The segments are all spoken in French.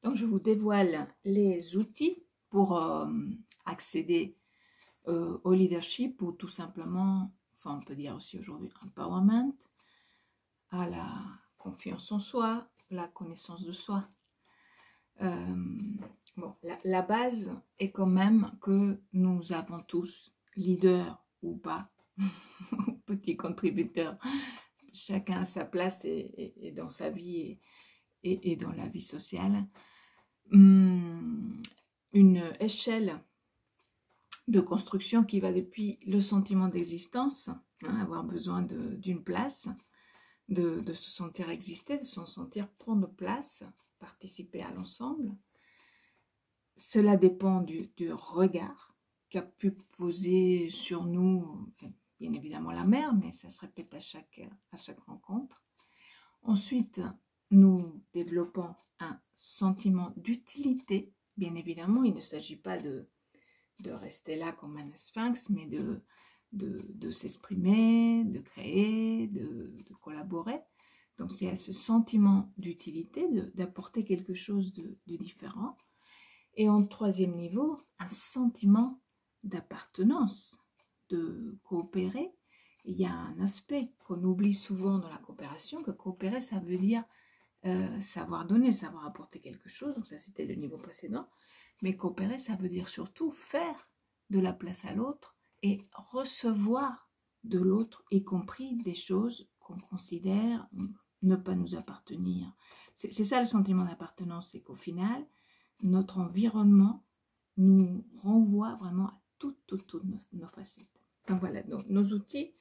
Donc, je vous dévoile les outils pour accéder au leadership ou tout simplement, enfin on peut dire aussi aujourd'hui empowerment, à la confiance en soi, la connaissance de soi. Bon, la base est quand même que nous avons tous, leaders ou pas, petits contributeurs, chacun à sa place et dans sa vie et dans la vie sociale, une échelle de construction qui va depuis le sentiment d'existence, avoir besoin d'une place, de se sentir exister, de se sentir prendre place, participer à l'ensemble. Cela dépend du regard qu'a pu poser sur nous, bien évidemment la mère, mais ça se répète à chaque rencontre. Ensuite, nous développons un sentiment d'utilité. Bien évidemment, il ne s'agit pas de rester là comme un sphinx, mais de s'exprimer, de créer, de collaborer. Donc c'est à ce sentiment d'utilité, d'apporter quelque chose de différent. Et en troisième niveau, un sentiment d'appartenance, de coopérer. Il y a un aspect qu'on oublie souvent dans la coopération, que coopérer, ça veut dire savoir donner, savoir apporter quelque chose. Donc ça, c'était le niveau précédent. Mais coopérer, ça veut dire surtout faire de la place à l'autre et recevoir de l'autre, y compris des choses qu'on considère ne pas nous appartenir. C'est ça le sentiment d'appartenance, c'est qu'au final, notre environnement nous renvoie vraiment à toutes nos facettes. Donc voilà, donc nos outils,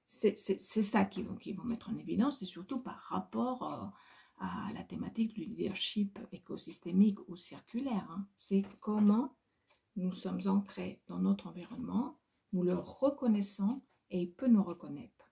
c'est ça qui vont mettre en évidence, et surtout par rapport à la thématique du leadership écosystémique ou circulaire. C'est comment nous sommes ancrés dans notre environnement, nous le reconnaissons et il peut nous reconnaître.